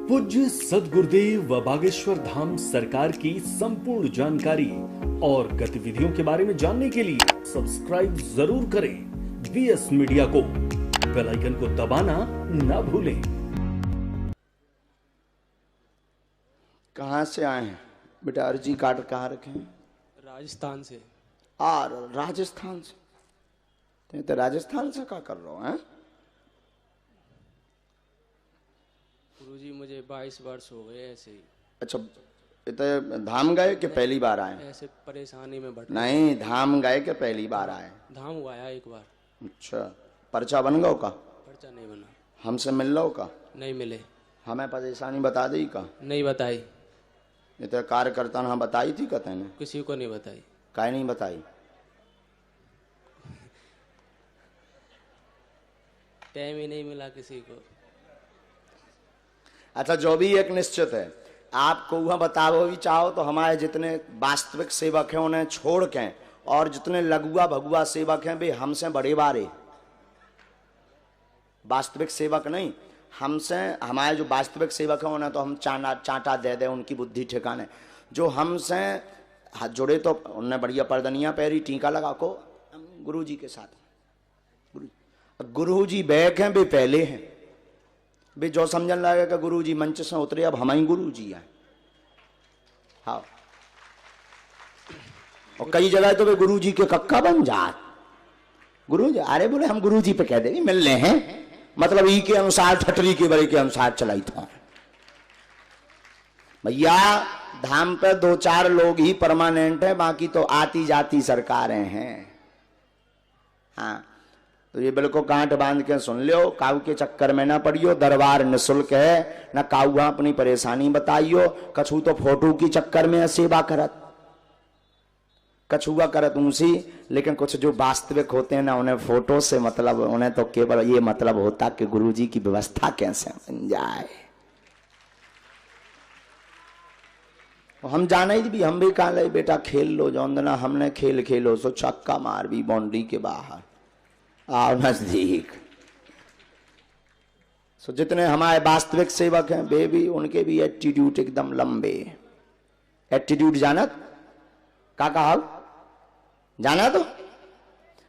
पूज्य सद्गुरुदेव व बागेश्वर धाम सरकार की संपूर्ण जानकारी और गतिविधियों के बारे में जानने के लिए सब्सक्राइब जरूर करें बीएस मीडिया को। बेल आइकन को दबाना ना भूलें। कहाँ से आए हैं बेटा? अर्जी कार्ड कहाँ रखे हैं? राजस्थान से। राजस्थान से? तो राजस्थान से क्या कर रहे हो? हैं गुरुजी मुझे 22 वर्ष हो गए ऐसे ही। अच्छा, इतने धाम गए कि पहली बार आए? ऐसे परेशानी में बैठे। नहीं, धाम गए कि पहली बार आए? धाम हुआ एक बार। अच्छा, पर्चा बन गो का? पर्चा नहीं बना। हमसे मिल लो का? नहीं मिले। हमें परेशानी बता दी का? नहीं बताई। ये तो कार्यकर्ता ने बताई थी कहते हैं? किसी को नहीं बताई। काहे नहीं बताई? टाइम ही नहीं मिला किसी को। अच्छा, जो भी एक निश्चित है, आपको वह बताओ भी चाहो तो हमारे जितने वास्तविक सेवक हैं उन्हें छोड़ के और जितने लघुआ भगुआ सेवक हैं वे हमसे बड़े बारे। वास्तविक सेवक नहीं, हमसे, हमारे जो वास्तविक सेवक हैं उन्हें तो हम चांटा दे दें, उनकी बुद्धि ठिकाने। जो हमसे हाथ जोड़े तो उन्हें बढ़िया पर्दनिया पैरी टीका लगा को गुरु जी के साथ। गुरु जी बैक हैं, वे पहले हैं। वे जो समझन लगे कि गुरु जी मंच से उतरे अब हम ही गुरु जी हैं। हाँ, और कई जगह तो वे गुरु जी के कक्का बन जात। गुरु जी अरे बोले हम गुरु जी पे कह दे मिलने हैं, मतलब ई के अनुसार ठटरी के बड़े के अनुसार चलाई था। भैया धाम पे 2-4 लोग ही परमानेंट है, बाकी तो आती जाती सरकारें हैं। हाँ, तो ये बिल्कुल गांठ बांध के सुन लो, काऊ के चक्कर में ना पड़ियो। दरबार निःशुल्क है, ना काऊआ अपनी परेशानी बताइयो। कछु तो फोटो की चक्कर में सेवा करत, कछुआ करत ऊंसी, लेकिन कुछ जो वास्तविक होते हैं ना उन्हें फोटो से मतलब, उन्हें तो केवल ये मतलब होता कि गुरुजी की व्यवस्था कैसे बन जाए। हम जाने भी, हम भी कहा ले बेटा खेल लो जौंदना, हमने खेल खेलो सो छक्का मार भी बाउंड्री के बाहर आओ नजदीक। सो जितने हमारे वास्तविक सेवक हैं वे भी, उनके भी एटीट्यूड एकदम लंबे। एटीट्यूड जानत का कहा जाना तो?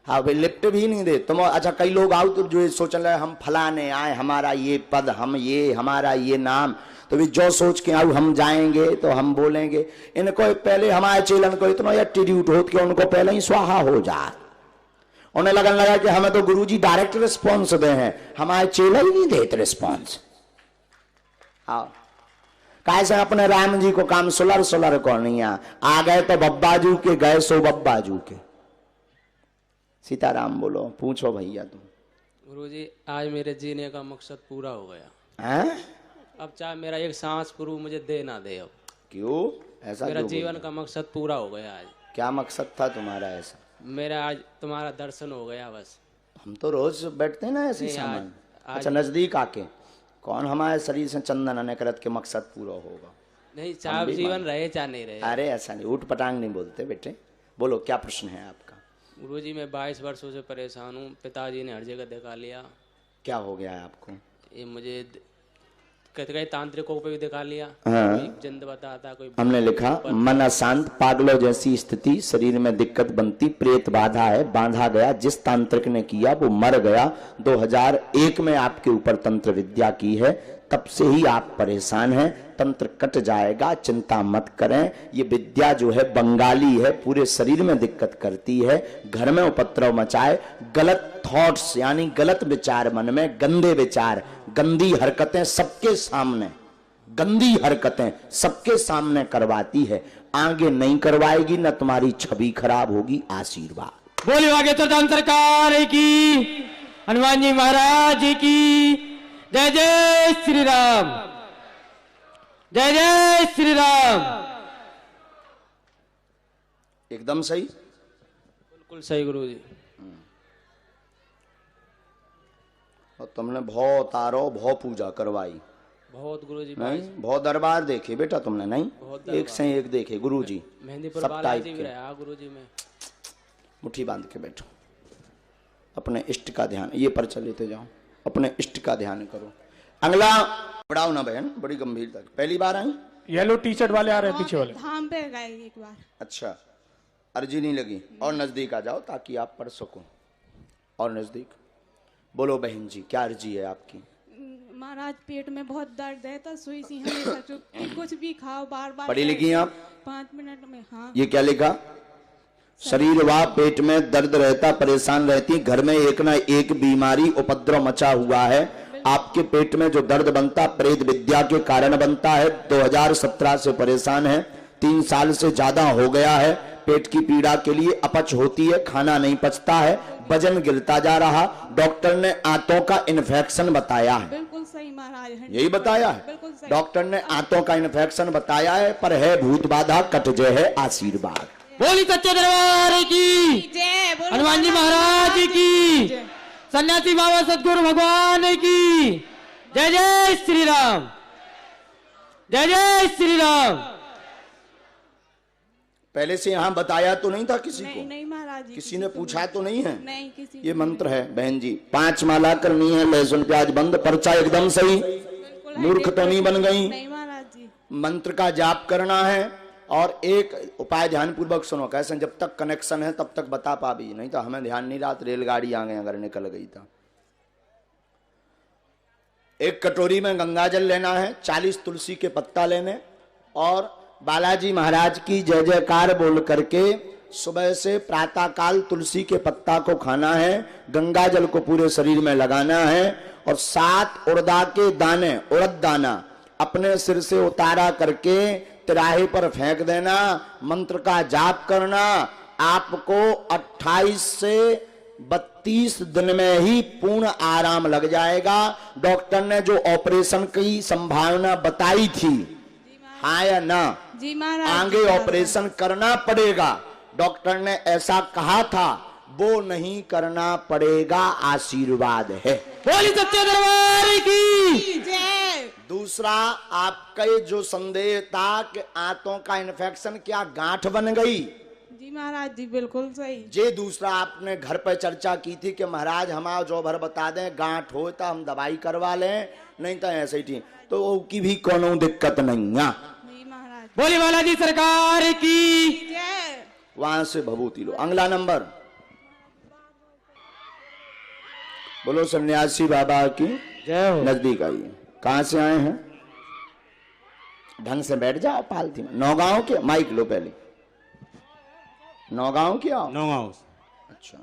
हाँ भाई, लिफ्ट भी नहीं दे तुम। अच्छा, कई लोग आओ तो जो सोच रहे हम फलाने आए, हमारा ये पद, हम ये, हमारा ये नाम, तो भी जो सोच के आओ हम जाएंगे तो हम बोलेंगे। इनको पहले हमारे चेलन को इतना एटीट्यूड हो कि उनको पहले ही स्वाहा हो जाए। उन्हें लगन लगा कि हमें तो गुरुजी डायरेक्ट रिस्पॉन्स दे हैं, हमारे चेला ही नहीं देते रिस्पॉन्स। हाँ, कैसे अपने राम जी को काम सुलर को नहीं आ गए तो बब्बाजू के गए सो बब्बाजू के। सीताराम बोलो, पूछो भैया तुम। गुरुजी आज मेरे जीने का मकसद पूरा हो गया हैं? अब चाहे मेरा एक सांस गुरु मुझे दे ना दे, अब क्यों ऐसा? मेरा जीवन का मकसद पूरा हो गया आज। क्या मकसद था तुम्हारा ऐसा? मेरा आज तुम्हारा दर्शन हो गया बस। हम तो रोज बैठते हैं ना ऐसी सामान। अच्छा, नजदीक आके कौन हमारे शरीर से चंदन आने करत के मकसद पूरा होगा? नहीं, चाहे जीवन रहे चाहे नहीं रहे। अरे ऐसा नहीं, उठ पटांग नहीं बोलते बेटे। बोलो क्या प्रश्न है आपका? गुरुजी मैं 22 वर्षों से परेशान हूँ। पिताजी ने हर जगह दिखा लिया। क्या हो गया है आपको? ये मुझे कई तांत्रिकों पे भी दिखा लिया। हाँ। कोई जिंद बताता, कोई हमने लिखा मन अशांत, पागलों जैसी स्थिति, शरीर में दिक्कत बनती, प्रेत बाधा है, बांधा गया। जिस तांत्रिक ने किया वो मर गया। 2001 में आपके ऊपर तंत्र विद्या की है, तब से ही आप परेशान हैं। तंत्र कट जाएगा, चिंता मत करें। ये विद्या जो है बंगाली है, पूरे शरीर में दिक्कत करती है, घर में उपद्रव मचाए, गलत थॉट्स यानी गलत विचार, मन में गंदे विचार, गंदी हरकतें सबके सामने, गंदी हरकतें सबके सामने करवाती है। आगे नहीं करवाएगी, न तुम्हारी छवि खराब होगी। आशीर्वाद बोलिए बागेश्वर धाम सरकार की, हनुमान जी महाराज की जय। जय श्री राम, जय जय श्री राम। एकदम सही, बिल्कुल सही गुरुजी। और तुमने बहुत आरो बहुत पूजा करवाई, बहुत गुरुजी। नहीं बहुत दरबार देखे बेटा तुमने? नहीं, एक से एक देखे गुरुजी। मेहंदीपुर सब टाइप बालाजी के। भी रहा गुरुजी में। मुट्ठी बांध के बैठो, अपने इष्ट का ध्यान, ये पर चलेते जाओ, अपने इष्ट का ध्यान करो। अगला घबराओ ना बहन, बड़ी गंभीरता। पहली बार आई? येलो टी शर्ट वाले आ रहे हैं पीछे वाले। धाम पे गए एक बार। अच्छा, अर्जी नहीं लगी। और नजदीक आ जाओ ताकि आप पढ़ सको। और नजदीक बोलो बहन जी, क्या अर्जी है आपकी? महाराज पेट में बहुत दर्द है तो सुई सी हमेशा चुभती, कुछ भी खाओ बार बार। पढ़ी लिखी आप? 5 मिनट में। हाँ। ये क्या लिखा? शरीर व पेट में दर्द रहता, परेशान रहती, घर में एक ना एक बीमारी उपद्रव मचा हुआ है। आपके पेट में जो दर्द बनता प्रेत विद्या के कारण बनता है। 2017 से परेशान है, 3 साल से ज्यादा हो गया है। पेट की पीड़ा के लिए अपच होती है, खाना नहीं पचता है, वजन गिरता जा रहा। डॉक्टर ने आंतों का इन्फेक्शन बताया है। बिल्कुल सही महाराज। यही बताया है? बिल्कुल सही। डॉक्टर ने आंतों का इन्फेक्शन बताया है, पर है भूत बाधा, कट जय है आशीर्वाद। बोली सच्चे दरबार की जय। हनुमान जी महाराज की, सन्यासी बाबा सदगुरु भगवान की जय। जय श्री राम, जय जय श्री राम। पहले से यहाँ बताया तो नहीं था किसी को? नहीं महाराज जी। किसी ने पूछा तो नहीं है? नहीं किसी। ये मंत्र है बहन जी। 5 माला करनी है, लहसुन प्याज बंद, पर्चा एकदम सही, मूर्ख तो नहीं बन गई। नहीं महाराज जी। मंत्र का जाप करना है। और एक उपाय ध्यान पूर्वक सुनो, कैसे? जब तक कनेक्शन है तब तक बता पाबी, नहीं तो हमें ध्यान नहीं रहा, रेलगाड़ी आ गई अगर निकल गई तो। एक कटोरी में गंगाजल लेना है, 40 तुलसी के पत्ता लेने, और बालाजी महाराज की जय जयकार बोल करके सुबह से प्रातः काल तुलसी के पत्ता को खाना है, गंगाजल को पूरे शरीर में लगाना है, और 7 उड़दा के दाने, उड़द दाना अपने सिर से उतारा करके तिराहे पर फेंक देना। मंत्र का जाप करना। आपको 28 से 32 दिन में ही पूर्ण आराम लग जाएगा। डॉक्टर ने जो ऑपरेशन की संभावना बताई थी, हाँ या ना? जी महाराज। आगे ऑपरेशन करना पड़ेगा, डॉक्टर ने ऐसा कहा था, वो नहीं करना पड़ेगा, आशीर्वाद है। बोली सच्चे दरबार की जय। दूसरा, आपके जो संदेह था कि आंतों का इन्फेक्शन क्या गांठ बन गई? जी महाराज जी बिल्कुल सही। जे दूसरा आपने घर पर चर्चा की थी कि महाराज हमारा जो भर बता दें, गांठ हो तो हम दवाई करवा लें, नहीं तो ऐसे ही ठीक, तो उसकी भी कोनो दिक्कत नहीं है। बोली बालाजी सरकार की जय। वहां से भभूति लो। अगला नंबर बोलो सन्यासी बाबा की जय हो। नजदीक आइए। कहां से आए हैं? ढंग से बैठ जाओ पालथी में। नौगांव के? माइक लो पहले। नौगांव के आओ? नौगांव। अच्छा,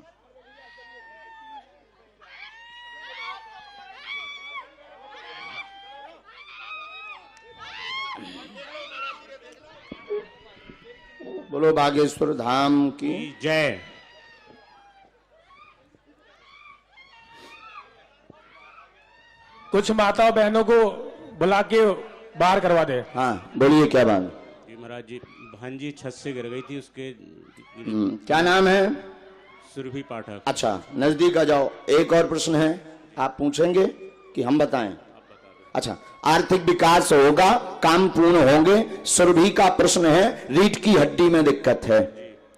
बोलो बागेश्वर धाम की जय। कुछ माता बहनों को बुला के बाहर करवा दे। हाँ बोलिए, क्या बात? जी महाराज जी, भांजी छत से गिर गई थी, उसके क्या नाम है? सुरभि पाठक। अच्छा, नजदीक आ जाओ। एक और प्रश्न है, आप पूछेंगे कि हम बताएं? अच्छा, आर्थिक विकास होगा, काम पूर्ण होंगे। सुरभि का प्रश्न है, रीढ़ की हड्डी में दिक्कत है,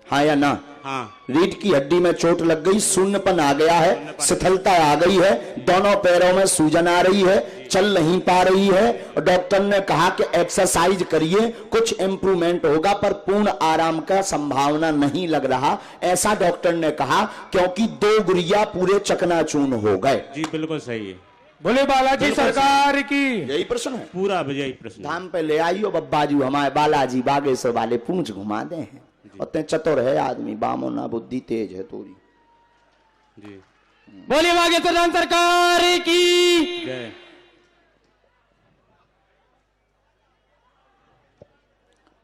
हाँ या ना? हाँ। रीढ़ की हड्डी में चोट लग गई, शून्यपन आ गया है, शिथिलता आ गई है, दोनों पैरों में सूजन आ रही है, चल नहीं पा रही है, और डॉक्टर ने कहा कि एक्सरसाइज करिए, कुछ इंप्रूवमेंट होगा, पर पूर्ण आराम का संभावना नहीं लग रहा, ऐसा डॉक्टर ने कहा, क्योंकि 2 गुड़िया पूरे चकनाचूर हो गए। जी बिल्कुल सही है। बोले बालाजी सरकार की। यही प्रश्न है, पूरा यही प्रश्न। धाम पे ले आइयो बब्बाजू, हमारे बालाजी बागेश्वर वाले पूंछ घुमा दे हैं। और चतुर है आदमी, बामो ना, बुद्धि तेज है तोरी। जी बोले बागेश्वर धाम सरकार की जय।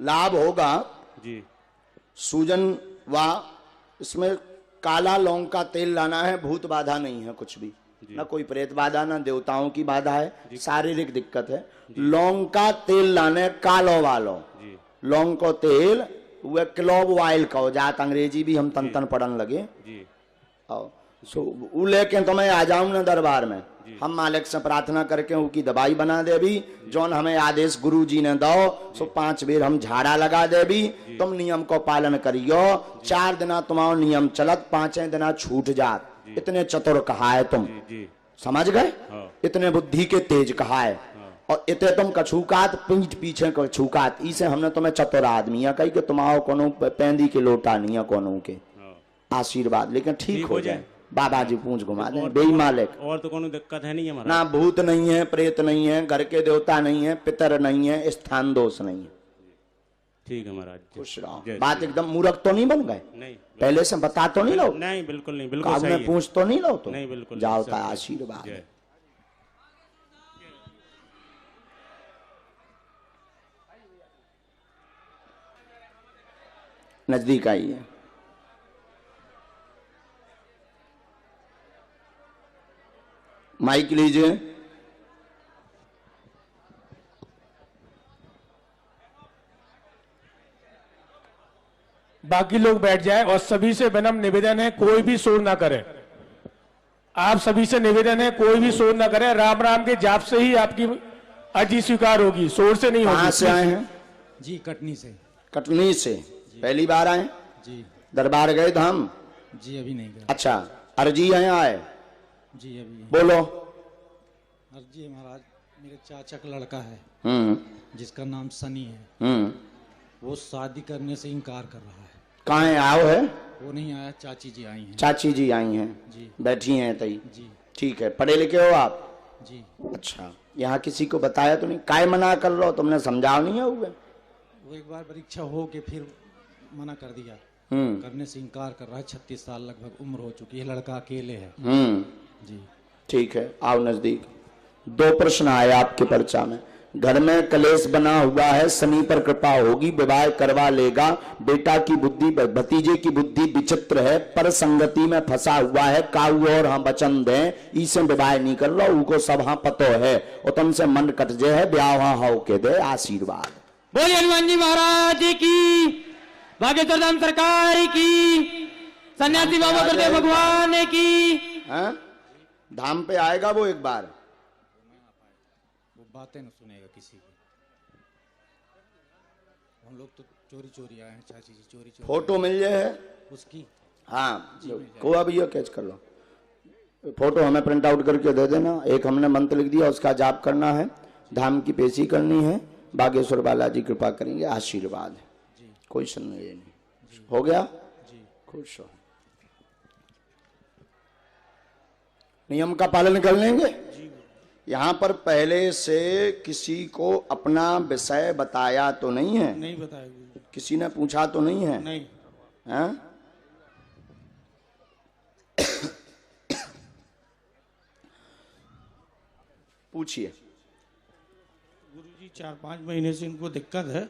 लाभ होगा जी। सूजन व इसमें काला लौंग का तेल लाना है, भूत बाधा नहीं है कुछ भी, ना कोई प्रेत बाधा, ना देवताओं की बाधा है, शारीरिक दिक्कत है। लौंग का तेल लाने, कालो वालो लौंग को तेल, वह क्लोव ऑयल कहो जात, अंग्रेजी भी हम तन तन पढ़न लगे। जी। वो लेके तो मैं आ जाऊं ना दरबार में, हम मालिक से प्रार्थना करके उनकी दवाई बना दे भी, जौन हमें आदेश गुरु जी ने दो, सो 5 बेर हम झाड़ा लगा दे भी, तुम नियम को पालन करियो, 4 दिना तुम्हारा नियम चलत, 5वें दिना छूट जात। इतने चतुर कहा है तुम, जी। समझ गए? हाँ। इतने बुद्धि के तेज कहा है। और इतने तुम कछुकात पीठ पीछे कछुकात इसे हमने तुम्हें चतुर आदमी कही कि तुम आओ कोनो पेंदी के लोटा नहीं है कोनो के आशीर्वाद, लेकिन ठीक हो जाए। बाबा जी पूंछ घुमा दें बेई मालिक। और तो कोनो दिक्कत है नहीं हमारा ना भूत नहीं है, प्रेत नहीं है, घर के देवता नहीं है, पितर नहीं है, स्थान दोष नहीं है। ठीक है महाराज। खुश रहो। बात एकदम मूर्ख तो नहीं बन गए? नहीं, पहले से बता तो नहीं लो? नहीं बिल्कुल नहीं, बिल्कुल काब सही में है। पूछ तो नहीं लो? तो नहीं बिल्कुल जाओ नहीं, था सब आशीर्वाद। जय। नजदीक आइए। माइक लीजिए। बाकी लोग बैठ जाए और सभी से विनम्र निवेदन है कोई भी शोर ना करे। आप सभी से निवेदन है कोई भी शोर ना करे। राम राम के जाप से ही आपकी अर्जी स्वीकार होगी, शोर से नहीं होगी। कहां से आए हैं? जी कटनी से। कटनी से पहली बार आए? जी। दरबार गए धाम? जी अभी नहीं गए। अच्छा, अर्जी है आए? जी अभी। बोलो। अर्जी महाराज, मेरे चाचा का लड़का है जिसका नाम सनी है। वो शादी करने से इनकार कर रहा है। कहाँ है? आओ है? वो नहीं आया, चाची जी आई हैं। चाची जी आई हैं? जी। बैठी हैं तई? जी। ठीक है। पढ़े लिखे हो आप? जी। अच्छा, यहाँ किसी को बताया तो नहीं? काय मना कर लो? तुमने समझाओ नहीं है? वो एक बार परीक्षा हो के फिर मना कर दिया, करने से इनकार कर रहा है। 36 साल लगभग उम्र हो चुकी है, लड़का अकेले है। जी। ठीक है, आओ नजदीक। 2 प्रश्न आए आपके पर्चा में। घर में कलेश बना हुआ है, शनि पर कृपा होगी, विवाह करवा लेगा, बेटा की बुद्धि भतीजे की बुद्धि विचित्र है, पर संगति में फंसा हुआ है, काऊ और हम वचन दें इसे विवाह नहीं कर लो, उनको सब हाँ पतो है, और तुमसे मन कट जाए है, ब्याह हो के दे आशीर्वाद। बोलिए हनुमान जी महाराज की, बागेश्वर धाम सरकार की, सन्यासी बाबा गुरुदेव भगवान की। धाम पे आएगा वो एक बार? वो बातें न सुनेगा किसी की। हम लोग तो चोरी चोरी आए हैं, चाची जी चोरी चोरी। फोटो मिल जाए उसकी? हाँ, कोई भी कैच कर लो। फोटो हमें प्रिंट आउट करके दे देना। एक हमने मंत्र लिख दिया, उसका जाप करना है, धाम की पेशी करनी है, बागेश्वर बालाजी कृपा करेंगे, आशीर्वाद। कोई सुनने नहीं। हो गया? खुश हो। नियम का पालन कर लेंगे। यहाँ पर पहले से किसी को अपना विषय बताया तो नहीं है? नहीं बताया। किसी ने पूछा तो नहीं है? नहीं। हैं? पूछिए। गुरुजी 4-5 महीने से इनको दिक्कत है,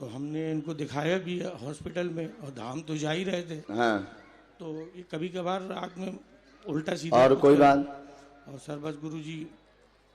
तो हमने इनको दिखाया भी हॉस्पिटल में, और धाम तो जा ही रहे थे। हाँ। तो ये कभी कभार रात में उल्टा सीधा। और कोई बात? और सर बस गुरुजी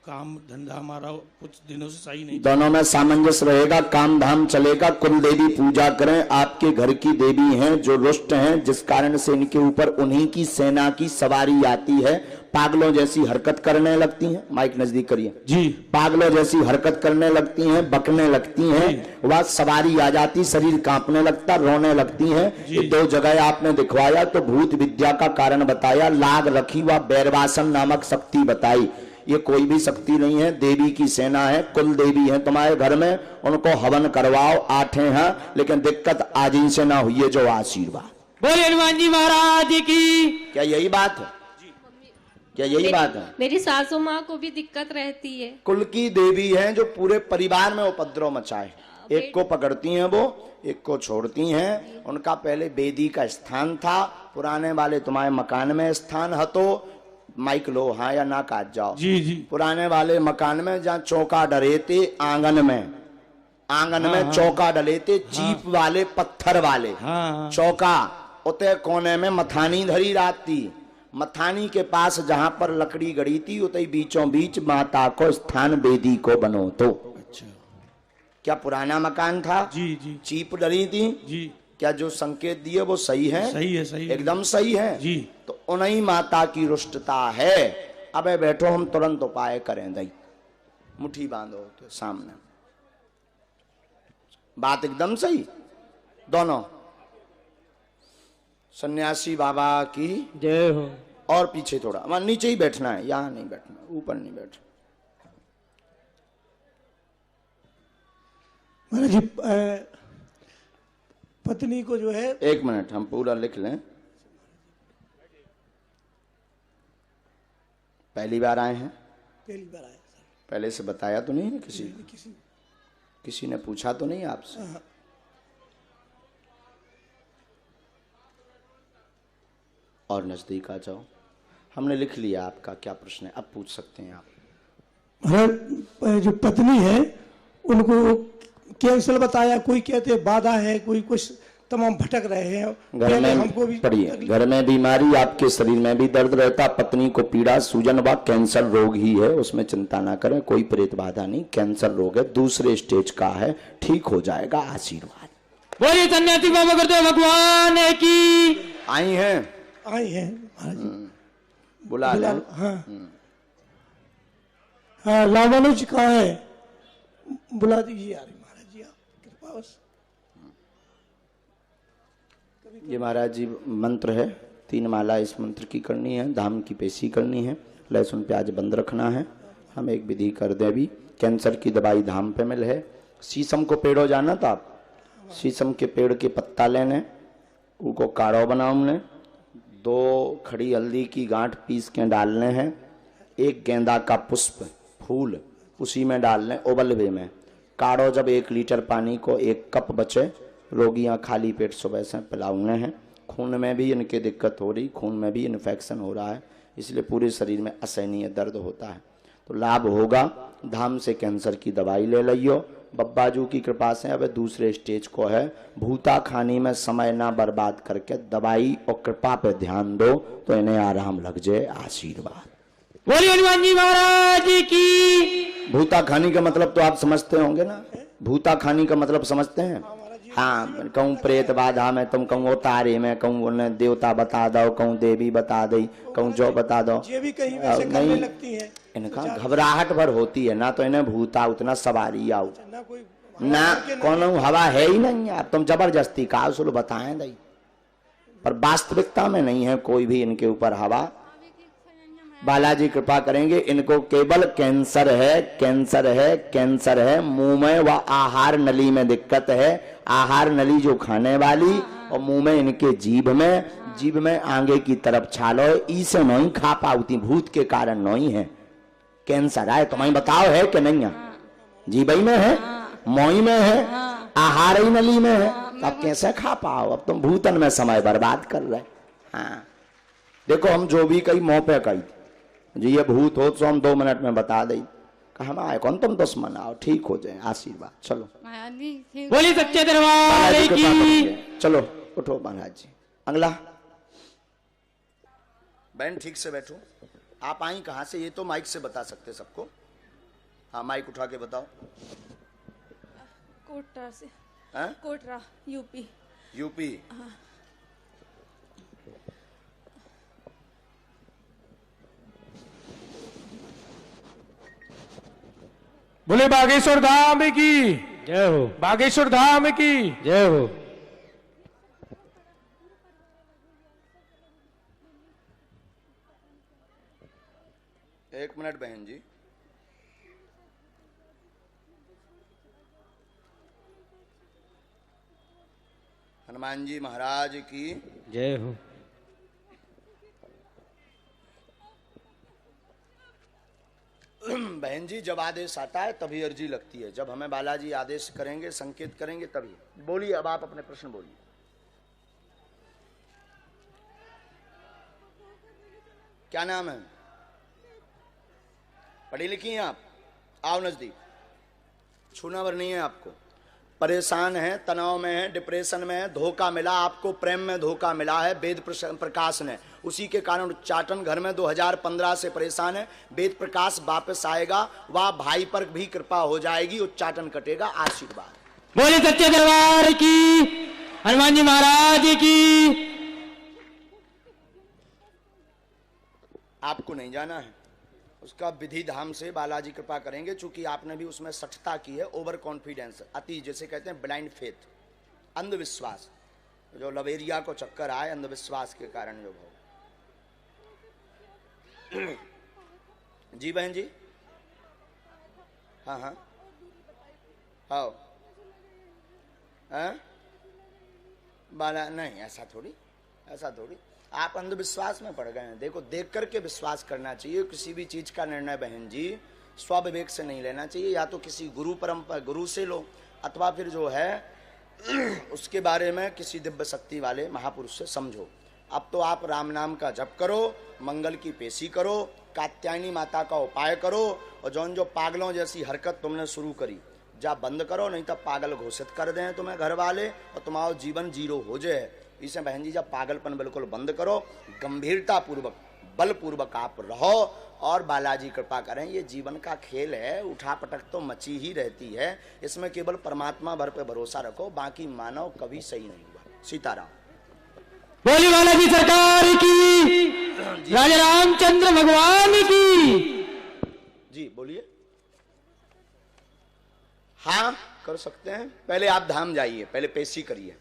काम धंधा हमारा कुछ दिनों से सही नहीं। दोनों में सामंजस्य रहेगा, काम धाम चलेगा। कुल देवी पूजा करें, आपके घर की देवी हैं जो रुष्ट हैं, जिस कारण से इनके ऊपर उन्हीं की सेना की सवारी आती है। पागलों जैसी हरकत करने लगती हैं। माइक नजदीक करिए जी। पागलों जैसी हरकत करने लगती हैं, बकने लगती हैं, वह सवारी आ जाती, शरीर कांपने लगता, रोने लगती हैं। ये 2 जगह आपने दिखवाया तो भूत विद्या का कारण बताया, लाग रखी व बैरवासन नामक शक्ति बताई। ये कोई भी शक्ति नहीं है, देवी की सेना है, कुल देवी है तुम्हारे घर में, उनको हवन करवाओ। 8 हैं, लेकिन दिक्कत आज इनसे ना हुई है जो आशीर्वाद। बोलिए हनुमान जी महाराज की। क्या यही बात है? क्या यही बात है? मेरी सासू माँ को भी दिक्कत रहती है। कुल की देवी हैं जो पूरे परिवार में उपद्रव मचाए। एक को पकड़ती हैं वो, एक को छोड़ती हैं। उनका पहले बेदी का स्थान था, पुराने वाले तुम्हारे मकान में स्थान है। तो माइक लो हाँ या ना काट जाओ। जी जी। पुराने वाले मकान में जहाँ चौका डले थे, आंगन में चौका डले थे, चीप वाले पत्थर वाले चौका, उते कोने में मथानी धरी रात थी। मथानी के पास जहां पर लकड़ी गड़ी थी, उतई बीचों बीच माता को स्थान बेदी को बनो। तो अच्छा, क्या पुराना मकान था? जी जी। चीप डली थी जी। क्या जो संकेत दिए वो सही है? सही है, सही है, एकदम सही है जी। तो उन्हीं माता की रुष्टता है। अबे बैठो, हम तुरंत उपाय करें। दई मुट्ठी बांधो तो सामने। बात एकदम सही। दोनों सन्यासी बाबा की जय हो। और पीछे थोड़ा, वहां नीचे ही बैठना है, यहाँ नहीं बैठना, ऊपर नहीं बैठना। महाराज जी पत्नी को जो है, एक मिनट हम पूरा लिख लें। पहली बार आए हैं? पहली बार आया सर। पहले से बताया तो नहीं है किसी ने पूछा तो नहीं आपसे? हाँ। और नजदीक आ जाओ, हमने लिख लिया आपका क्या प्रश्न है, अब पूछ सकते हैं आप। महाराज जो पत्नी है उनको कैंसर बताया, कोई कहते बाधा है, कोई कुछ तमाम भटक रहे हैं। घर में हमको भी पढ़िए, घर में बीमारी, आपके शरीर में भी दर्द रहता, पत्नी को पीड़ा, सूजन व कैंसर रोग ही है, उसमें चिंता ना करें, कोई प्रेत बाधा नहीं, कैंसर रोग है, दूसरे स्टेज का है, ठीक हो जाएगा, आशीर्वाद। बोलिए सन्यासी बाबा करते भगवान की। आई हैं? आई हैं महाराज। बुला लें। हाँ हाँ, लावानुज कहाँ है? बुला दीजिए यार महाराज जी, आप कृपा बस। ये महाराज जी मंत्र है, 3 माला इस मंत्र की करनी है, धाम की पेशी करनी है, लहसुन प्याज बंद रखना है। हम एक विधि कर दें अभी। कैंसर की दवाई धाम पे मिल है। शीशम को पेड़ो जाना था आप? शीशम के पेड़ के पत्ता लेने, उनको काढ़ो बनाने, 2 खड़ी हल्दी की गांठ पीस के डालने हैं, 1 गेंदा का पुष्प फूल उसी में डालने, उबलवे में काढ़ो। जब 1 लीटर पानी को 1 कप बचे, रोगियां खाली पेट सुबह से पिलाउने हैं। खून में भी इनके दिक्कत हो रही, खून में भी इन्फेक्शन हो रहा है, इसलिए पूरे शरीर में असहनीय दर्द होता है, तो लाभ होगा। धाम से कैंसर की दवाई ले लियो, बब्बाजू की कृपा से अब दूसरे स्टेज को है। भूता खानी में समय ना बर्बाद करके दवाई और कृपा पे ध्यान दो तो इन्हें आराम लग जाए, आशीर्वाद। बोलिए हनुमान जी महाराज की। भूता खानी का मतलब तो आप समझते होंगे ना? भूता खानी का मतलब समझते हैं? हाँ, कहूँ प्रेत बाधा में, तुम कहूँ उतारे में, कहूँ उन्हें देवता बता दो, कहूँ देवी बता दई, कहूँ जो बता दो, ये भी कहीं वैसे करने लगती है। इनका घबराहट भर होती है ना, तो इन्हें भूता उतना सवारी आओ ना, कौन हवा है ही नहीं यार, तुम जबरदस्ती का सुल बताएं दई, पर वास्तविकता में नहीं है कोई भी इनके ऊपर हवा। बालाजी कृपा करेंगे, इनको केवल कैंसर है, कैंसर है, कैंसर है। मुंह में व आहार नली में दिक्कत है, आहार नली जो खाने वाली, और मुंह में इनके जीभ में आगे की तरफ छालो, इसे नहीं खा पाती, भूत के कारण नहीं है कैंसर आए। तुम्हें बताओ है कि नहीं है? जीभई में है, मोई में है, आहार ही नली में है, अब कैसे खा पाओ? अब तुम भूतन में समय बर्बाद कर रहे। हाँ देखो, हम जो भी कही मुंह पे कही जी, ये भूत हो तो हम 2 मिनट में बता दें, हम आए कौन, तुम दुश्मन आओ, ठीक हो जाए, आशीर्वाद। चलो बोलिए सच्चे दरबार की। चलो उठो महाराज जी। अगला बहन ठीक से बैठो। आप आई कहाँ से? ये तो माइक से बता सकते सबको। हाँ माइक उठा के बताओ। कोटरा से। कोटरा यूपी। यूपी। हाँ। बोले बागेश्वर धाम की जय हो, बागेश्वर धाम की जय हो। एक मिनट बहन जी। हनुमान जी महाराज की जय हो। बहन जी, जब आदेश आता है तभी अर्जी लगती है, जब हमें बालाजी आदेश करेंगे, संकेत करेंगे तभी। बोलिए, अब आप अपने प्रश्न बोलिए। क्या नाम है? पढ़ी लिखी हैं आप? आओ नजदीक। छूना भर नहीं है आपको? परेशान है, तनाव में है, डिप्रेशन में है, धोखा मिला आपको, प्रेम में धोखा मिला है, वेद प्रकाश ने, उसी के कारण उच्चाटन घर में 2015 से परेशान है। वेद प्रकाश वापस आएगा, वह भाई पर भी कृपा हो जाएगी, उच्चाटन कटेगा, आशीर्वाद। बोले सच्चे दरबार की, हनुमान जी महाराज की। आपको नहीं जाना है, उसका विधि धाम से बालाजी कृपा करेंगे, चूंकि आपने भी उसमें सठता की है, ओवर कॉन्फिडेंस, अति, जैसे कहते हैं ब्लाइंड फेथ, अंधविश्वास, जो लवेरिया को चक्कर आए अंधविश्वास के कारण जो भाव। जी बहन जी, हाँ हाँ, आओ बाला नहीं, ऐसा थोड़ी, ऐसा थोड़ी। आप अंधविश्वास में पड़ गए हैं। देखो, देख करके विश्वास करना चाहिए। किसी भी चीज का निर्णय बहन जी स्वविवेक से नहीं लेना चाहिए। या तो किसी गुरु परंपरा गुरु से लो, अथवा फिर जो है उसके बारे में किसी दिव्य शक्ति वाले महापुरुष से समझो। अब तो आप राम नाम का जप करो, मंगल की पेशी करो, कात्यायनी माता का उपाय करो, और जो पागलों जैसी हरकत तुमने शुरू करी जा बंद करो, नहीं तो पागल घोषित कर दें तुम्हें घर वाले और तुम्हारा जीवन जीरो हो जाए। इसे बहन जी जब पागलपन बिल्कुल बंद करो, गंभीरता पूर्वक बल पूर्वक आप रहो और बालाजी कृपा करें। ये जीवन का खेल है, उठा पटक तो मची ही रहती है। इसमें केवल परमात्मा भर पे भरोसा रखो, बाकी मानव कभी सही नहीं हुआ। सीताराम। बोली बालाजी सरकार की, राजा रामचंद्र भगवान की। जी बोलिए। हाँ कर सकते हैं। पहले आप धाम जाइए, पहले पेशी करिए,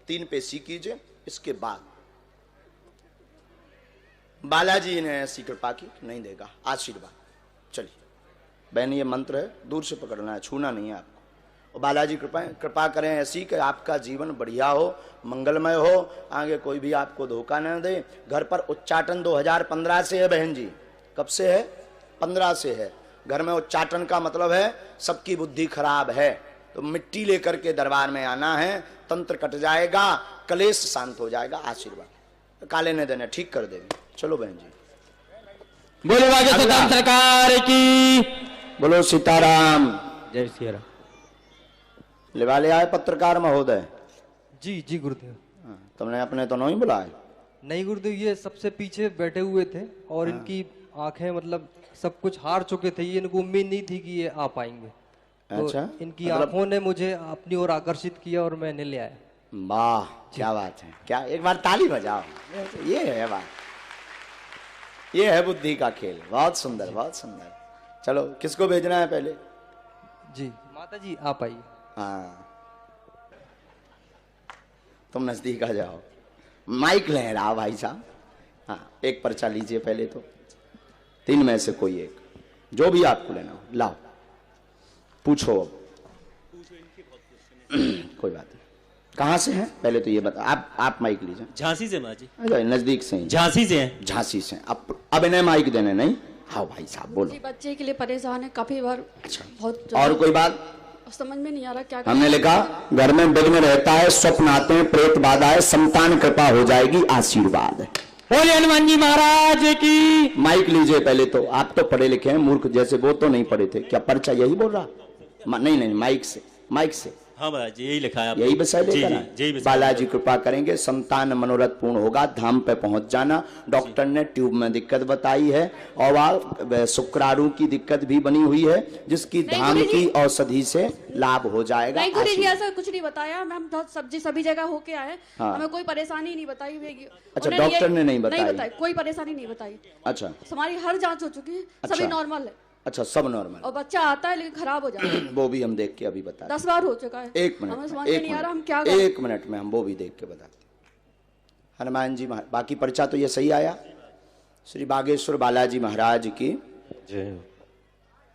3 पेशी कीजिए, इसके बाद बालाजी ने ऐसी कृपा की नहीं देगा आशीर्वाद। चलिए बहन, ये मंत्र है, दूर से पकड़ना है, छूना नहीं है आपको। और बालाजी कृपा करें ऐसी कि आपका जीवन बढ़िया हो, मंगलमय हो, आगे कोई भी आपको धोखा न दे। घर पर उच्चाटन 2015 से है बहन जी। कब से है? 15 से है। घर में उच्चाटन का मतलब है सबकी बुद्धि खराब है, तो मिट्टी लेकर के दरबार में आना है, तंत्र कट जाएगा, कलेश शांत हो जाएगा। आशीर्वाद काले ने देने ठीक कर देंगे। चलो बहन जी। बोलो बागेश्वर सरकार की, बोलो सीताराम। जय श्री राम। लिवाले आए पत्रकार महोदय। जी जी गुरुदेव। तुमने अपने तो नहीं बुलाए? नहीं गुरुदेव, ये सबसे पीछे बैठे हुए थे और इनकी आंखें मतलब सब कुछ हार चुके थे। ये इनको उम्मीद नहीं थी कि ये आ पाएंगे। अच्छा, तो इनकी आंखों ने मुझे अपनी ओर आकर्षित किया और मैं इन्हें ले आया। वाह क्या बात है, क्या एक बार ताली बजाओ। ये है बात, ये है बुद्धि का खेल। बहुत सुंदर, बहुत सुंदर। चलो किसको भेजना है पहले? जी माता जी आप आइए। हाँ तुम नजदीक आ जाओ, माइक लहराओ भाई साहब। हाँ एक पर्चा लीजिए पहले तो, 3 में से कोई एक, जो भी आपको लेना हो लाओ, पूछो। अब कोई बात नहीं। कहाँ से हैं पहले तो ये बता। आप माइक लीजिए। झांसी से माजी। अच्छा नजदीक से ही? झांसी से हैं। झांसी से। अब इन्हें माइक देने नहीं। हाँ भाई साहब बोलो। जी बच्चे के लिए परेशान है काफी बार। अच्छा बहुत और कोई बात? समझ में नहीं आ रहा क्या हमने लिखा घर में विघ्न रहता है, स्वप्न आते हैं, प्रेत बाधा है, संतान कृपा हो जाएगी, आशीर्वाद। बोले हनुमान जी महाराज की। माइक लीजिए पहले तो। आप तो पढ़े लिखे हैं, मूर्ख जैसे वो तो नहीं पढ़े थे। क्या पर्चा यही बोल रहा? नहीं माइक से, माइक से। हाँ महाराज यही लिखा है। यही विषय लेकर बालाजी कृपा करेंगे, संतान मनोरथ पूर्ण होगा, धाम पे पहुंच जाना। डॉक्टर ने ट्यूब में दिक्कत बताई है और शुक्राणु की दिक्कत भी बनी हुई है, जिसकी धाम की औषधि से लाभ हो जाएगा। नहीं गुरु जी ऐसा कुछ नहीं बताया। हम सब्जी सभी जगह होके आए। हाँ। हमें कोई परेशानी नहीं बताई हुई। अच्छा डॉक्टर ने नहीं बताई? कोई परेशानी नहीं बताई। अच्छा हमारी हर जांच हो चुकी है, सभी नॉर्मल है। अच्छा सब नॉर्मल। और बच्चा आता है लेकिन खराब हो जाता है। वो भी हम देख के अभी बता। 10 बार हो चुका है। एक मिनट, हमें समझ में नहीं आ रहा हम क्या करें। 1 मिनट में हम वो भी देख के बताते। हनुमान जी बाकी पर्चा तो ये सही आया। श्री बागेश्वर बालाजी महाराज की जय।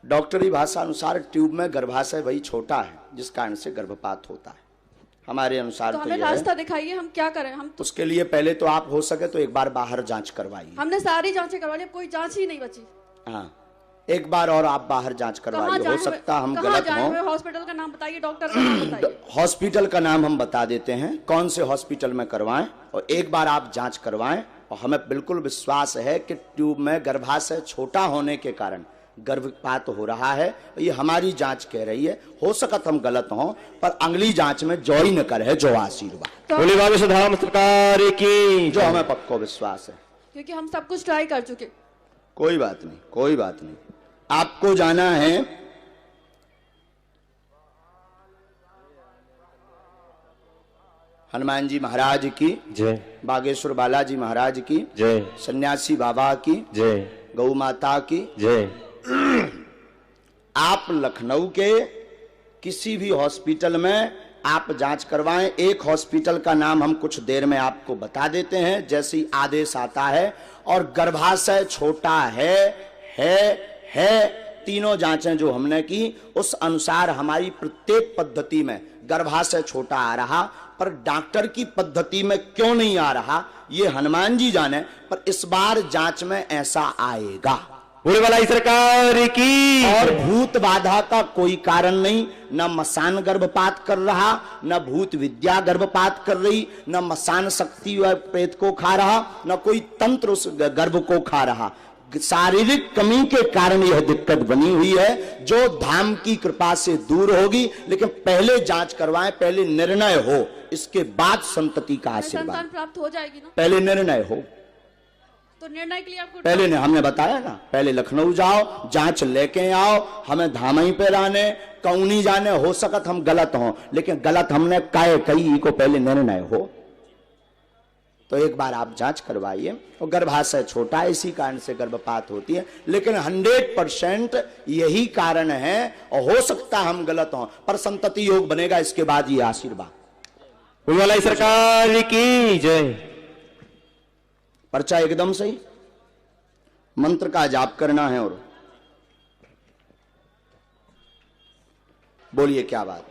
डॉक्टरी भाषा अनुसार ट्यूब में गर्भाशय वही छोटा है जिस कारण से गर्भपात होता है। हमारे अनुसार तो हमें रास्ता दिखाइए, हम क्या करें। हम तो उसके लिए पहले तो आप हो सके तो एक बार बाहर जांच करवाइए। हमने सारी जांचें करवा ली, कोई जांच ही नहीं बची। हाँ एक बार और आप बाहर जांच करवाइए। हो सकता हम गलत हों। हॉस्पिटल का नाम बताइए, डॉक्टर का नाम बताइए। हॉस्पिटल का नाम हम बता देते हैं, कौन से हॉस्पिटल में करवाएं, और एक बार आप जांच करवाएं। और हमें बिल्कुल विश्वास है कि ट्यूब में गर्भाशय छोटा होने के कारण गर्भपात हो रहा है। ये हमारी जांच कह रही है। हो सकता हम गलत हों, पर अगली जांच में जो ही न करे जो आशीर्वाद। बोले बागेश्वर धाम सरकार की, जो हमें पक्का विश्वास है, क्योंकि हम सब कुछ ट्राई कर चुके। कोई बात नहीं, कोई बात नहीं। आपको जाना है हनुमान जी महाराज की जय, बागेश्वर बालाजी महाराज की जय, सन्यासी बाबा की जय, गौ माता की जय। आप लखनऊ के किसी भी हॉस्पिटल में आप जांच करवाएं। एक हॉस्पिटल का नाम हम कुछ देर में आपको बता देते हैं जैसे ही आदेश आता है। और गर्भाशय छोटा है तीनों जांचें जो हमने की उस अनुसार हमारी प्रत्येक पद्धति में गर्भाशय छोटा आ रहा, पर डॉक्टर की पद्धति में क्यों नहीं आ रहा ये हनुमान जी जाने, पर इस बार जांच में ऐसा आएगा। बोले वाला सरकार की। और भूत बाधा का कोई कारण नहीं, न मसान गर्भपात कर रहा, न भूत विद्या गर्भपात कर रही, न मसान शक्ति व प्रेत को खा रहा, न कोई तंत्र उस गर्भ को खा रहा। शारीरिक कमी के कारण यह दिक्कत बनी हुई है, जो धाम की कृपा से दूर होगी। लेकिन पहले जांच करवाएं, पहले निर्णय हो, इसके बाद संतति का आशीर्वाद संतान प्राप्त हो जाएगी ना। पहले निर्णय हो, तो निर्णय के लिए आपको पहले ने हमने बताया ना, पहले लखनऊ जाओ, जांच लेके आओ, हमें धाम ही पे रहने, कौनी जाने, हो सकत हम गलत हों, लेकिन गलत हमने काहे कही को पहले निर्णय हो। तो एक बार आप जांच करवाइए। और गर्भाशय छोटा है, इसी कारण से गर्भपात होती है, लेकिन 100% यही कारण है। और हो सकता हम गलत हों, पर संतति योग बनेगा, इसके बाद ये आशीर्वाद। वाला सरकार की जय। पर्चा एकदम सही, मंत्र का जाप करना है। और बोलिए क्या बात।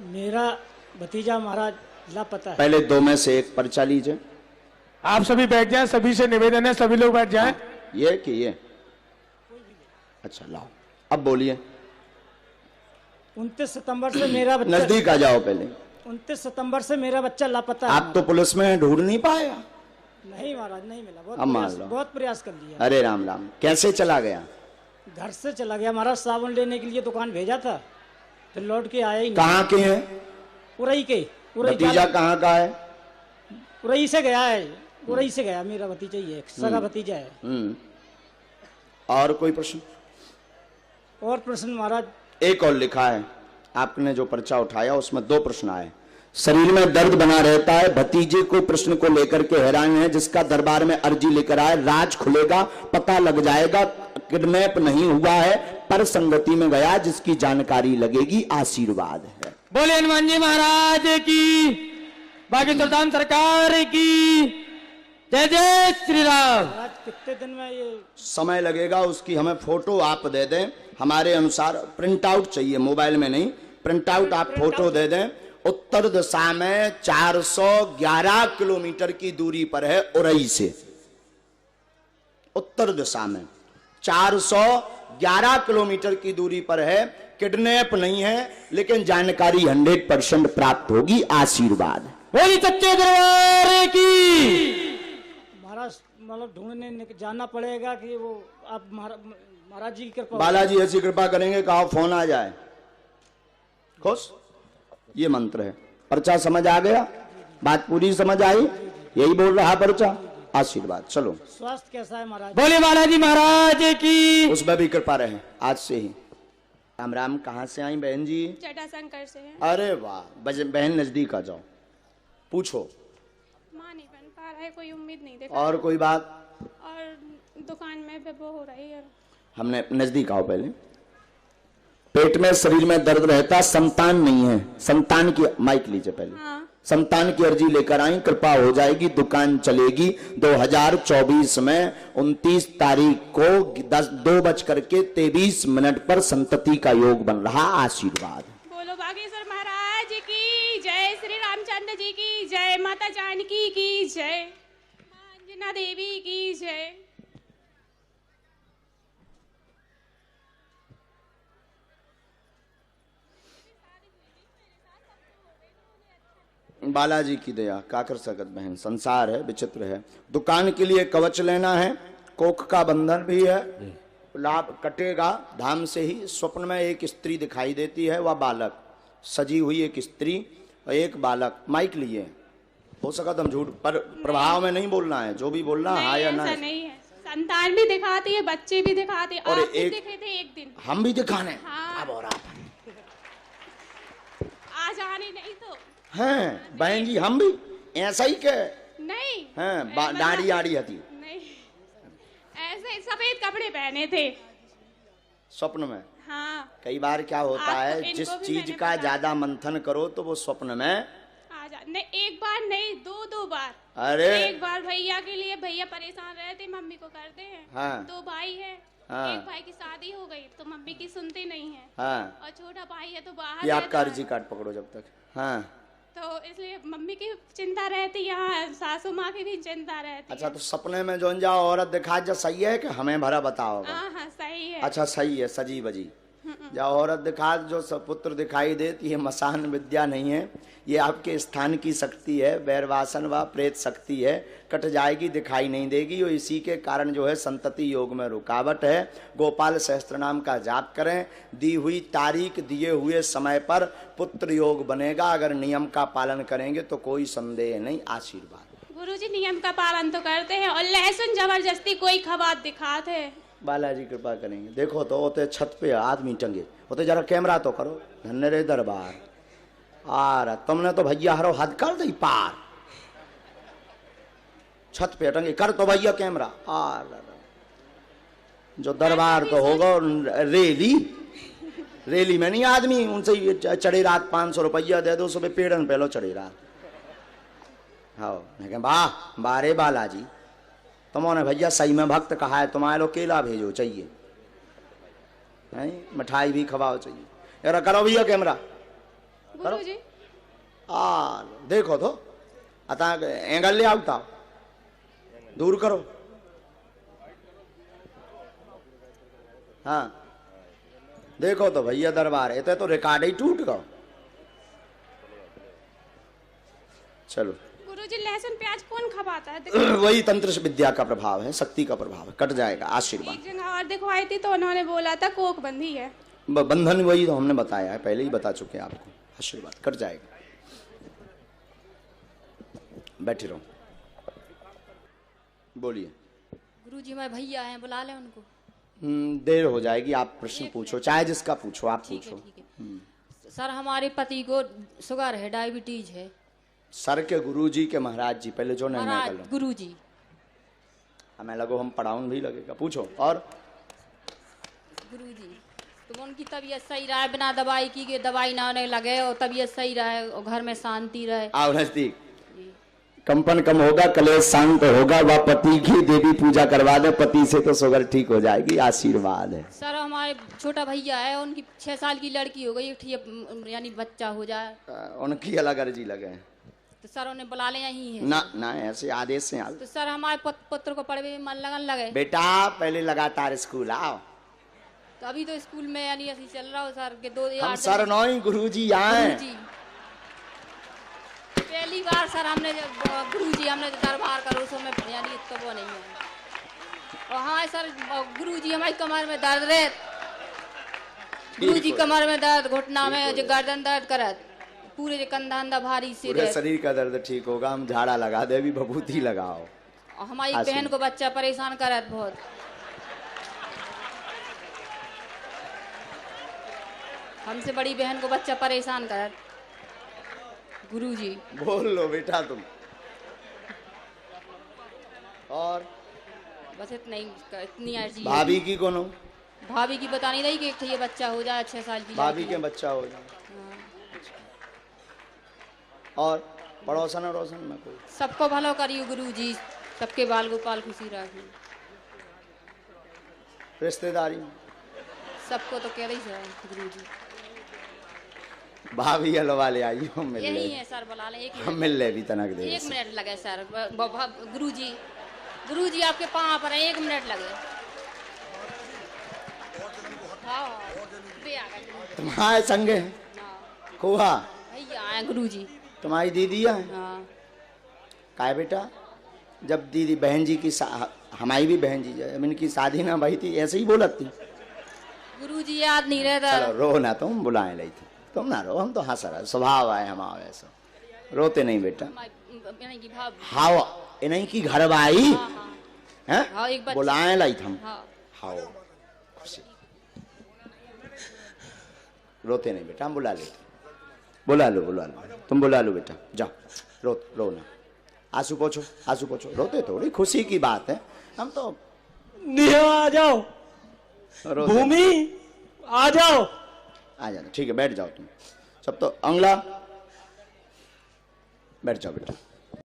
मेरा भतीजा महाराज लापता है। पहले दो में से एक पर्चा लीजिए। आप सभी बैठ जाएं, सभी से निवेदन है, सभी लोग बैठ जाएं। ये कि ये अच्छा लाओ, अब बोलिए। 29 सितंबर से मेरा बच्चा, नजदीक आ जाओ पहले। 29 सितंबर से मेरा बच्चा लापता है। आप तो पुलिस में ढूंढ नहीं पाएगा। नहीं महाराज, नहीं मिला। अब मान लो। बहुत प्रयास कर लिया। अरे राम राम, कैसे चला गया? घर से चला गया महाराज, साबुन लेने के लिए दुकान भेजा था, फिर लौट के आया ही नहीं। कहाँ के हैं? उरई के। भतीजा कहाँ का है? उरई से गया है, उरई से गया। मेरा भतीजा ही है, सगा भतीजा है। और कोई प्रश्न? और प्रश्न महाराज? एक और लिखा है, आपने जो पर्चा उठाया उसमें 2 प्रश्न आए। शरीर में दर्द बना रहता है, भतीजे को प्रश्न को लेकर के हैरान है, जिसका दरबार में अर्जी लेकर आए, राज खुलेगा, पता लग जाएगा, किडनैप नहीं हुआ है, पर संगति में गया, जिसकी जानकारी लगेगी, आशीर्वाद है। बोले हनुमान जी महाराज की, बागेश्वर धाम सरकार की जय जय श्री राम। कितने दिन में ये समय लगेगा उसकी हमें फोटो आप दे दें, हमारे अनुसार प्रिंट आउट चाहिए, मोबाइल में नहीं, प्रिंट आउट आप फोटो दे दें। उत्तर दिशा में 411 किलोमीटर की दूरी पर है उरई से। उत्तर दिशा में 411 किलोमीटर की दूरी पर है, किडनैप नहीं है, लेकिन जानकारी 100% प्राप्त होगी, आशीर्वाद। बोली सच्चे दरबार की। महाराज मतलब ढूंढने जाना पड़ेगा कि वो आप महाराज जी की कृपा। बालाजी ऐसी कृपा करेंगे कहा फोन आ जाए। खुश, ये मंत्र है। पर्चा समझ आ गया? बात पूरी समझ आई? यही बोल रहा पर्चा, आशीर्वाद। चलो, स्वास्थ्य कैसा है महाराज? बोले बालाजी महाराज की। उसमें भी कृपा रहे आज से ही। राम राम, कहाँ से आई बहन जी? जटाशंकर से है। अरे वाह, बहन नजदीक आ जाओ, पूछो। माँ नहीं बन पा रहा है, कोई उम्मीद नहीं देखा। और कोई बात? और दुकान में वो हो रही है। हमने नजदीक आओ पहले। पेट में शरीर में दर्द रहता, संतान नहीं है, संतान की माइक लीजिए पहले। हाँ। संतान की अर्जी लेकर आई, कृपा हो जाएगी, दुकान चलेगी। 2024 में 29 तारीख को 2:23 पर संतति का योग बन रहा, आशीर्वाद। बोलो बागेश्वर महाराज की जय, श्री रामचंद्र जी की जय, माता जानकी की जय, मां अंजना देवी की जय। बालाजी की दया, क्या कर सकत बहन, संसार है, विचित्र है। दुकान के लिए कवच लेना है, कोख का बंधन भी है, लाभ कटेगा धाम से ही। स्वप्न में एक स्त्री दिखाई देती है, वह बालक, सजी हुई एक स्त्री और एक बालक। माइक लिए, हो सका हम झूठ, पर प्रभाव में नहीं बोलना है, जो भी बोलना हाँ या ना। नहीं है, संतान भी दिखाती है, बच्चे भी दिखाते हैं। और आप भी एक दिखे थे एक दिन, हम भी दिखाने। हाँ। अब और आप आज आने नहीं तो हैं बहन जी, हम भी ऐसा ही के नहीं हैं, दाढ़ी आड़ी हती नहीं, ऐसे सफेद कपड़े पहने थे स्वप्न में। हाँ। कई बार क्या होता है, जिस चीज का ज्यादा मंथन करो तो वो स्वप्न में आ नहीं, एक बार नहीं, दो बार। अरे एक बार भैया के लिए, भैया परेशान रहे थे, मम्मी को करते हैं। हाँ। 2 भाई है। हाँ। एक भाई की शादी हो गई तो मम्मी की सुनते नहीं है। हाँ। और छोटा भाई है तो बाहर ये आप रहता है। कार्जी कार्ड पकड़ो जब तक। हाँ, तो इसलिए मम्मी की चिंता रहती है, यहाँ सासू माँ की भी चिंता रहती अच्छा तो सपने में जो जाओ औरत दिखा जा, सही है कि हमें भरा बताओ? है। हाँ सही है। अच्छा सही है, सजी बजी जा औरत दिखा जो पुत्र दिखाई देती है, मसान विद्या नहीं है, ये आपके स्थान की शक्ति है, बैरवासन व प्रेत शक्ति है, कट जाएगी, दिखाई नहीं देगी, और इसी के कारण जो है संतति योग में रुकावट है। गोपाल सहस्त्र नाम का जाप करें, दी हुई तारीख दिए हुए समय पर पुत्र योग बनेगा, अगर नियम का पालन करेंगे तो कोई संदेह नहीं। आशीर्वाद। गुरुजी नियम का पालन तो करते हैं, और लहसुन जबरदस्ती कोई खबात दिखाते हैं। बालाजी कृपा करेंगे। देखो तो होते छत पे आदमी टंगे होते, जरा कैमरा तो करो, धन्य रे दरबार। आर तुमने तो भैया हरो हद कर दी पार, छत पे टंगे कर तो भैया कैमरा। आर जो दरबार तो होगा रेली में नहीं आदमी, उनसे चढ़े रात 500 रुपया दे दो, सुबह पेड़न पहलो चढ़े रात। हाँ वाह बारे बालाजी, तुमने भैया सही में भक्त कहा है, तुम्हारे लोग केला भेजो चाहिए, मिठाई भी खवाओ चाहिए। यार करो भैया कैमरा करो। देखो तो अता एंगल ले आओ, दूर करो। हाँ देखो तो भैया दरबार है तो रिकॉर्ड ही टूट गो। चलो गुरुजी लहसुन प्याज कौन खपाता है? वही तंत्र विद्या का प्रभाव है, शक्ति का प्रभाव है, कट जाएगा। आशीर्वाद। एक जगह और दिखवाई थी तो उन्होंने बोला था कोक बंधी है। बंधन वही तो हमने बताया है, पहले ही बता चुके हैं आपको। आशीर्वाद, कट जाएगा। बैठे रहो, बोलिए। गुरुजी हमारे भैया हैं, बुला लें उनको। देर हो जाएगी, आप प्रश्न पूछो, चाहे जिसका पूछो आप पूछो। सर हमारे पति को शुगर है, डायबिटीज है। सर के गुरुजी के महाराज जी पहले जो नहीं महाराज गुरुजी, हमें लगो हम पढ़ाऊं भी लगेगा। पूछो। और गुरुजी तो उनकी तबीयत सही रहे, बिना दवाई की के दवाई ना आने लगे, और तबीयत सही रहे और घर में शांति रहे। आओ नजदीक। कंपन कम होगा, कलेश शांत होगा, वह पति की देवी पूजा करवा दे, पति से तो शुगर ठीक हो जाएगी। आशीर्वाद है। सर हमारे छोटा भैया है, उनकी 6 साल की लड़की हो गई, यानी बच्चा हो जाए, उनकी अलग अर्जी लगे, तो सर उन्हें बुला ले यही है। ना ऐसे आदेश से आओ। तो सर हमारे पुत्र को पढ़ने में मन लगन लगे। बेटा पहले लगातार स्कूल आओ। तो अभी तो स्कूल में यानी ऐसे चल रहा हो सर के 2 हम सर नौई गुरुजी आए। पहली बार सर हमने गुरुजी हमने दरबार करो, उसमें यानी तो वो नहीं है। और हाँ सर गुरुजी हमारी कमर में दर्द रहे, गुरुजी कमर में दर्द, घुटना में जो गर्दन दर्द करे, पूरे जो कंधा अंधा भारी से पूरे शरीर का दर्द ठीक होगा। हम झाड़ा लगा दे, भी भभूति लगाओ। और हमारी बहन को बच्चा परेशान करे बहुत। हमसे बड़ी बहन को बच्चा परेशान करे। गुरुजी बोल लो बेटा तुम। और बस इतनी अर्जी। भाभी की कौन हो? भाभी की बता नहीं रही कि ये बच्चा हो जाए, 6 साल की भाभी के बच्चा हो जाए। और पड़ोसन रोशन में कोई? सबको भलो करियो गुरुजी, सबके बाल गोपाल खुशी रखियो। रिश्तेदारी में सबको तो कह रही है गुरुजी। भाभी हलवा ले आई, हम मिल यही है सर, बुला ले। हम मिल ले भी तनक दे। 1 मिनट लगे सर। गुरुजी आपके पाँव पर है, 1 मिनट लगे। तुम्हारे संग है खोहा भैया आए गुरुजी, तुम्हारी दीदी है। काय बेटा, जब दीदी बहन जी की हमारी भी बहन जी जब इनकी शादी ना भाई थी, ऐसे ही बोलत थी। गुरुजी याद नहीं रहता। चलो रो ना, तुम बुलाए लाई थी, तुम ना रो, हम तो हंस रहा, स्वभाव है हमारा ऐसा, रोते नहीं बेटा। हाँ इन्हीं की घर भाई हैं, बुलाए लाई थम। हाँ रोते नहीं बेटा, हम बुला लेते। बुला लो तुम बुला लो बेटा, जाओ रो ना, आंसू पोछो, रोते थोड़ी खुशी की बात है। हम तो आ जाओ, भूमि आ जाओ। आ जाओ, ठीक है बैठ जाओ तुम सब। तो अंगला बैठ जाओ बेटा।